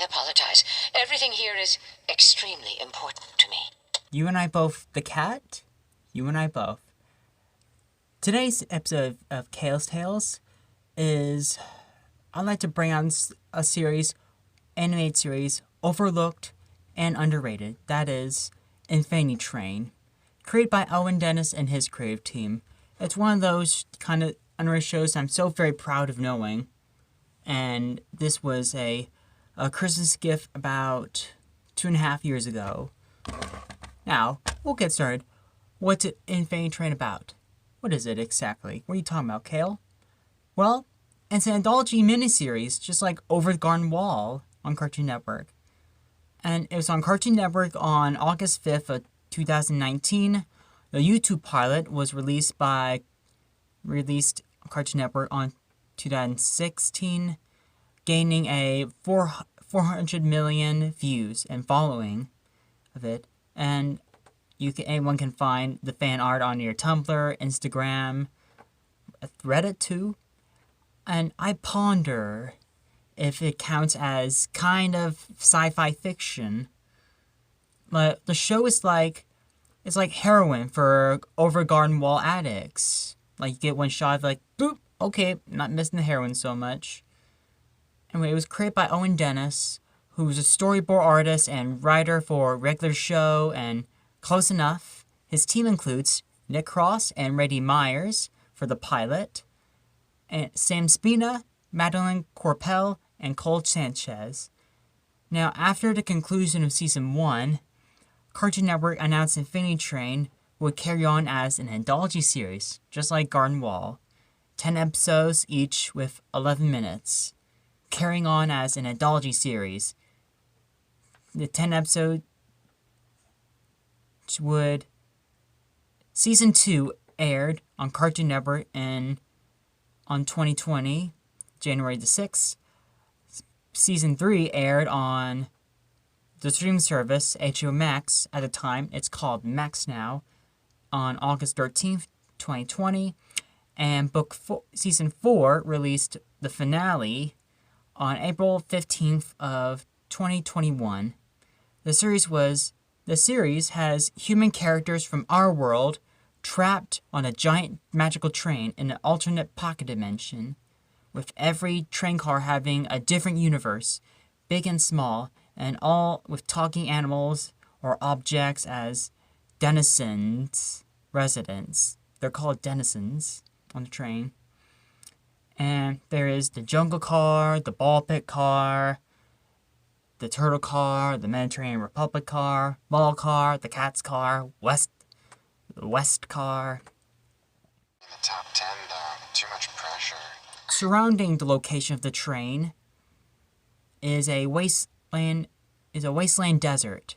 I apologize. Everything here is extremely important to me. You and I both, the cat? You and I both. Today's episode of Kale's Tales is... I'd like to bring on a series, animated series, overlooked and underrated. That is Infinity Train. Created by Owen Dennis and his creative team. It's one of those kind of underrated shows I'm so very proud of knowing. And this was a Christmas gift about 2.5 years ago. Now, we'll get started. What's Infinity Train about? What is it exactly? What are you talking about, Kale? Well, it's an anthology miniseries, just like Over the Garden Wall on Cartoon Network. And it was on Cartoon Network on August 5th of 2019. The YouTube pilot was released on Cartoon Network on 2016, gaining a 400 million views and following of it. And anyone can find the fan art on your Tumblr, Instagram, Reddit too. And I ponder if it counts as kind of sci-fi fiction. But the show is it's like heroin for over garden wall addicts. Like, you get one shot, like, boop, okay, not missing the heroin so much. Anyway, it was created by Owen Dennis, who's a storyboard artist and writer for Regular Show and Close Enough. His team includes Nick Cross and Reddy Myers for the pilot, and Sam Spina, Madeline Corpel, and Cole Sanchez. Now, after the conclusion of Season 1, Cartoon Network announced Infinity Train would carry on as an anthology series, just like Garden Wall. 10 episodes each with 11 minutes. Carrying on as an anthology series. The 10 episodes would... Season 2 aired on Cartoon Network on 2020, January the 6th. Season 3 aired on the stream service, HBO Max. At the time, it's called Max now, on August 13th, 2020. And Season 4 released the finale on April 15th of 2021. The series has human characters from our world trapped on a giant magical train in an alternate pocket dimension, with every train car having a different universe, big and small, and all with talking animals or objects as denizens, residents. They're called denizens on the train. And there is the jungle car, the ball pit car, the turtle car, the Mediterranean Republic car, mall car, the cat's car, the West car. In the top 10 though, too much pressure. Surrounding the location of the train is a wasteland desert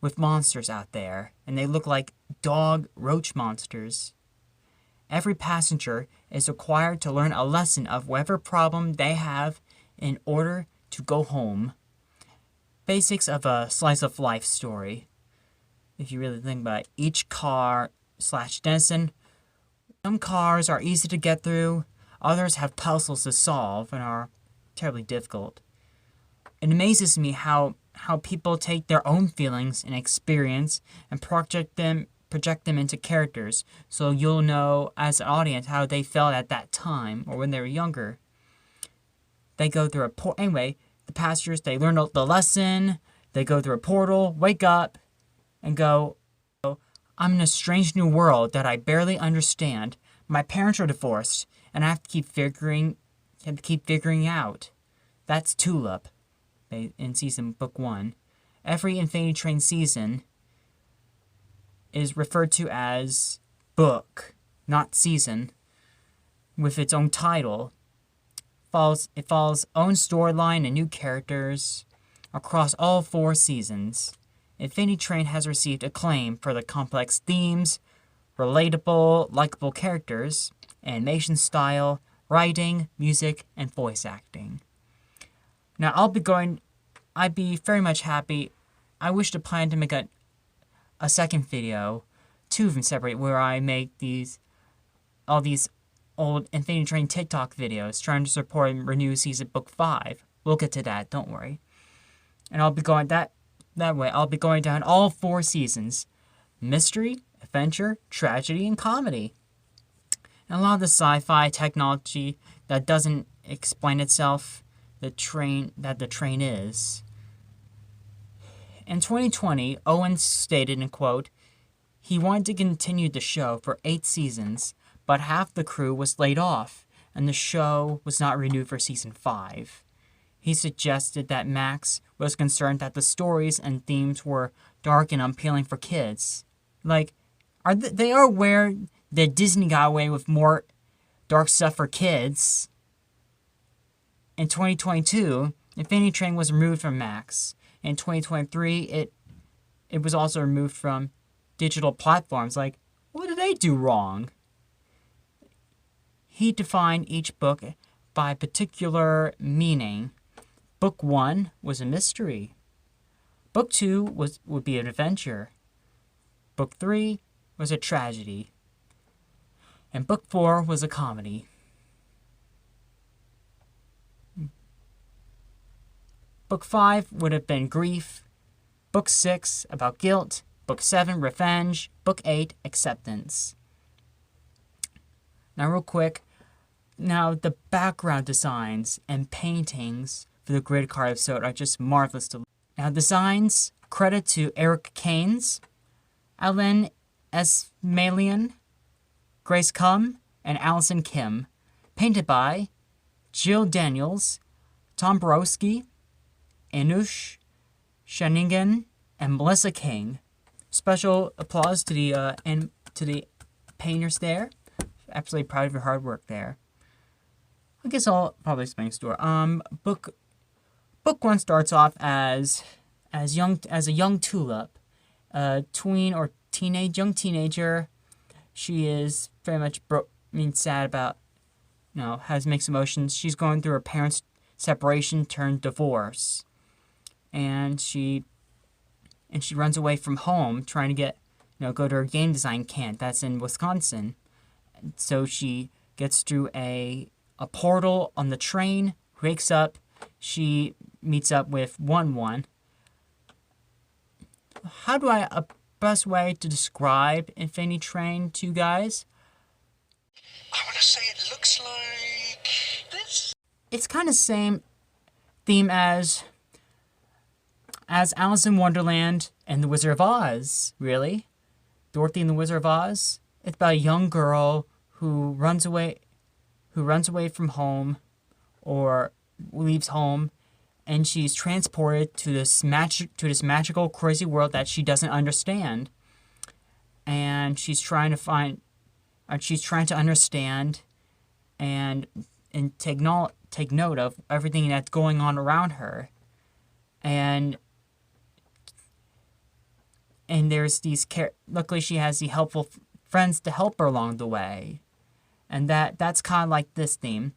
with monsters out there, and they look like dog roach monsters. Every passenger is required to learn a lesson of whatever problem they have in order to go home. Basics of a slice of life story. If you really think about it, each car / denizen, some cars are easy to get through, others have puzzles to solve and are terribly difficult. It amazes me how people take their own feelings and experience and project them into characters, so you'll know as an audience how they felt at that time or when they were younger. They go through anyway, the passengers, they learn the lesson, they go through a portal, wake up, and go, I'm in a strange new world that I barely understand. My parents are divorced, and I have to keep figuring out. That's Tulip in book 1. Every Infinity Train season is referred to as book, not season, with its own title. It follows own storyline and new characters across all 4 seasons. Infinity Train has received acclaim for the complex themes, relatable, likable characters, animation style, writing, music, and voice acting. Now, I'd be very much happy. I wish to plan to make a second video, 2 of them separate, where I make all these old Infinity Train TikTok videos trying to support and renew season book 5. We'll get to that, don't worry. And I'll be going that way. I'll be going down all 4 seasons: mystery, adventure, tragedy, and comedy. And a lot of the sci-fi technology that doesn't explain itself, the train is. In 2020, Owen stated, in quote, he wanted to continue the show for 8 seasons, but half the crew was laid off, and the show was not renewed for season 5. He suggested that Max was concerned that the stories and themes were dark and appealing for kids. Like, they are aware that Disney got away with more dark stuff for kids. In 2022, Infinity Train was removed from Max. In 2023, it was also removed from digital platforms. Like, what did they do wrong? He defined each book by particular meaning. Book 1 was a mystery. Book 2 would be an adventure. Book 3 was a tragedy. And Book 4 was a comedy. Book 5 would have been grief. Book 6 about guilt. Book 7 revenge. Book 8 acceptance. Now real quick, the background designs and paintings for the grid card episode are just marvelous to look. Now designs, credit to Eric Keynes, Alan Esmalian, Grace Cum, and Allison Kim. Painted by Jill Daniels, Tom Borowski, Anush Shaningan, and Melissa King. Special applause to the painters there. Absolutely proud of your hard work there. I guess I'll probably explain the story. Book 1 starts off as a young Tulip, a tween or young teenager. She is very much sad about, has mixed emotions. She's going through her parents' separation turned divorce, and she runs away from home trying to go to her game design camp that's in Wisconsin. So she gets through a portal on the train, wakes up, she meets up with 1-1. How do a best way to describe Infinity Train to you guys? I want to say it looks like this. It's kind of same theme as Alice in Wonderland and The Wizard of Oz, really. Dorothy and the Wizard of Oz. It's about a young girl who runs away from home, or leaves home, and she's transported to this magical, crazy world that she doesn't understand. And she's trying to understand and take note of everything that's going on around her. And there's luckily she has the helpful friends to help her along the way. And that's kind of like this theme.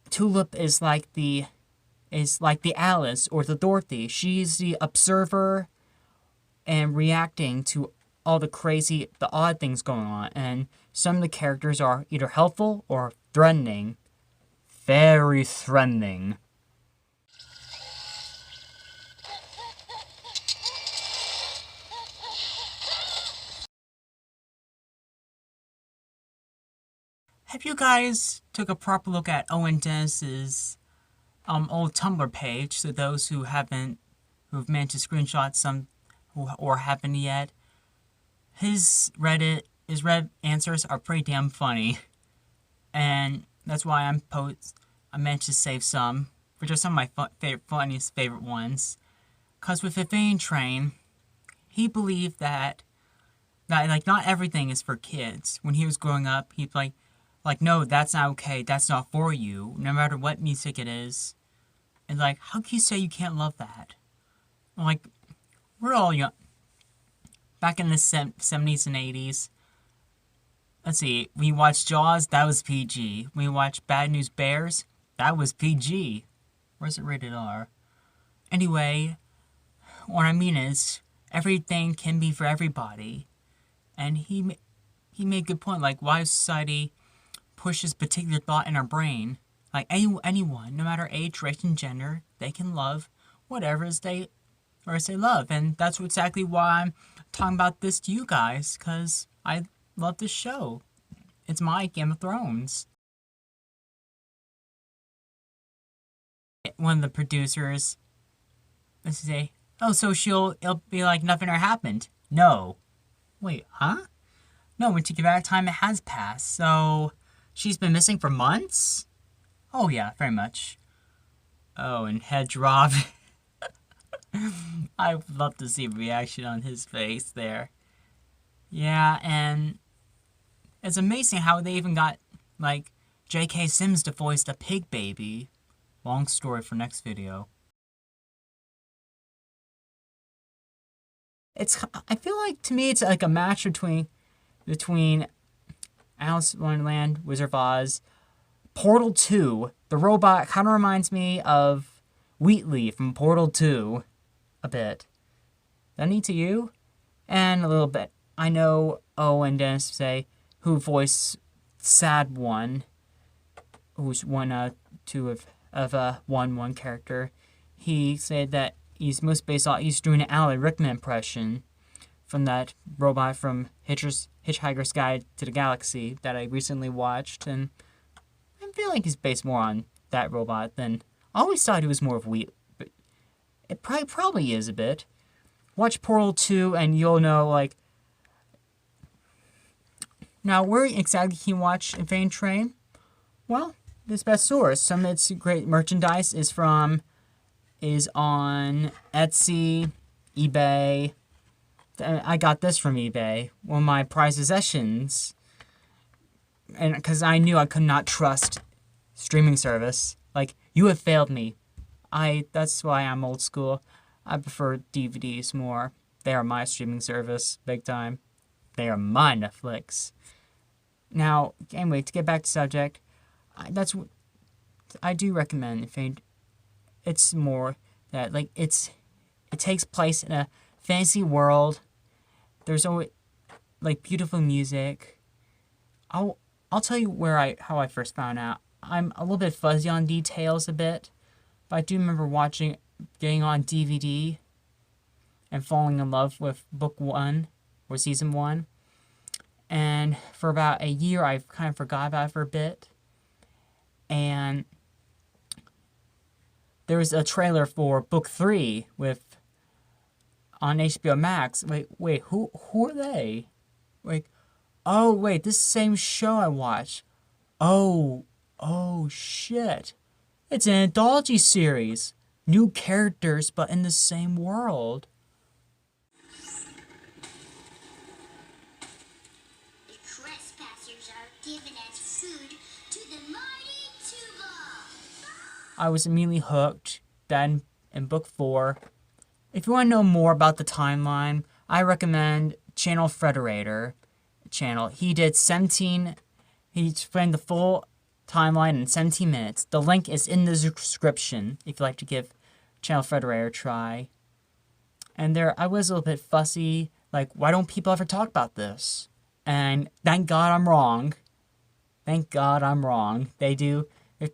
Tulip is like the Alice or the Dorothy. She's the observer and reacting to all the odd things going on. And some of the characters are either helpful or threatening. Very threatening. Have you guys took a proper look at Owen Dennis's old Tumblr page? So those who've managed to screenshot some or haven't yet, his Reddit answers are pretty damn funny, and that's why I managed to save some, which are some of my favorite ones. Cause with Infinity Train, he believed that not everything is for kids. When he was growing up, he'd like, no, that's not okay. That's not for you. No matter what music it is. And how can you say you can't love that? We're all young. Back in the 70s and 80s. Let's see. When you watched Jaws, that was PG. When you watched Bad News Bears, that was PG. Where's it rated R? Anyway, what I mean is, everything can be for everybody. And he made a good point. Why society pushes particular thought in our brain. Anyone, no matter age, race, and gender, they can love whatever they love. And that's exactly why I'm talking about this to you guys, because I love this show. It's my Game of Thrones. One of the producers, let's say, oh, so it'll be like nothing ever happened. No. Wait, huh? No, when you give out time, it has passed. So, she's been missing for months? Oh yeah, very much. Oh, and head drop. I would love to see a reaction on his face there. Yeah, and it's amazing how they even got, like, J.K. Sims to voice the pig baby. Long story for next video. I feel like, to me, it's like a match between Alice in Wonderland, Wizard of Oz, Portal 2. The robot kind of reminds me of Wheatley from Portal 2 a bit. That neat to you? And a little bit. I know and Dennis say, who voiced Sad One, who's one one character. He said that he's most based on, he's doing an Alan Rickman impression from that robot from Hitchhiker's Guide to the Galaxy that I recently watched, and I feel like he's based more on that robot than, I always thought he was more of Wheat, but it probably is a bit. Watch Portal 2 and you'll know, like, now where exactly can you watch Infame Train? Well, this best source. Some of its great merchandise is on Etsy, eBay. I got this from eBay, one of my prized possessions, and because I knew I could not trust streaming service. Like, you have failed me. That's why I'm old school. I prefer DVDs more. They are my streaming service, big time. They are my Netflix. Now, anyway, to get back to subject, I do recommend if it's more that, like, it takes place in a fantasy world. There's always, like, beautiful music. I'll tell you how I first found out. I'm a little bit fuzzy on details a bit, but I do remember getting on DVD and falling in love with book 1 or season 1. And for about a year, I kind of forgot about it for a bit. And there was a trailer for book 3 on HBO Max. Wait, who are they? Like, oh wait, this is the same show I watched. Oh shit. It's an anthology series. New characters, but in the same world. The trespassers are given as food to the mighty Tuba. I was immediately hooked. Then in book 4. If you want to know more about the timeline, I recommend Channel Frederator channel. He explained the full timeline in 17 minutes. The link is in the description if you'd like to give Channel Frederator a try. And there, I was a little bit fussy, like, why don't people ever talk about this? And thank God I'm wrong. Thank God I'm wrong. They do. There's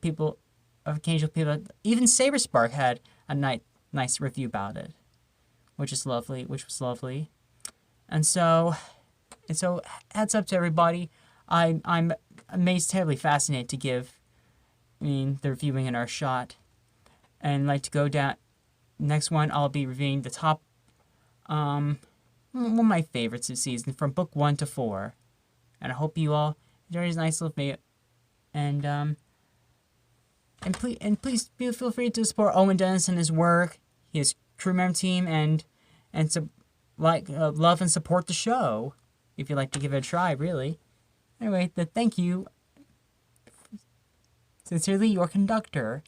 occasional people, even Saberspark had a nice review about it, which was lovely. And so heads up to everybody. I'm amazed, terribly fascinated to give, the reviewing in our shot. And like to go down, next one I'll be reviewing the top, one of my favorites this season from book 1 to 4. And I hope you all enjoy this nice little video. And please feel free to support Owen Dennis and his work, his crew member team, and love and support the show. If you'd like to give it a try, really. Anyway, thank you. Sincerely, your conductor.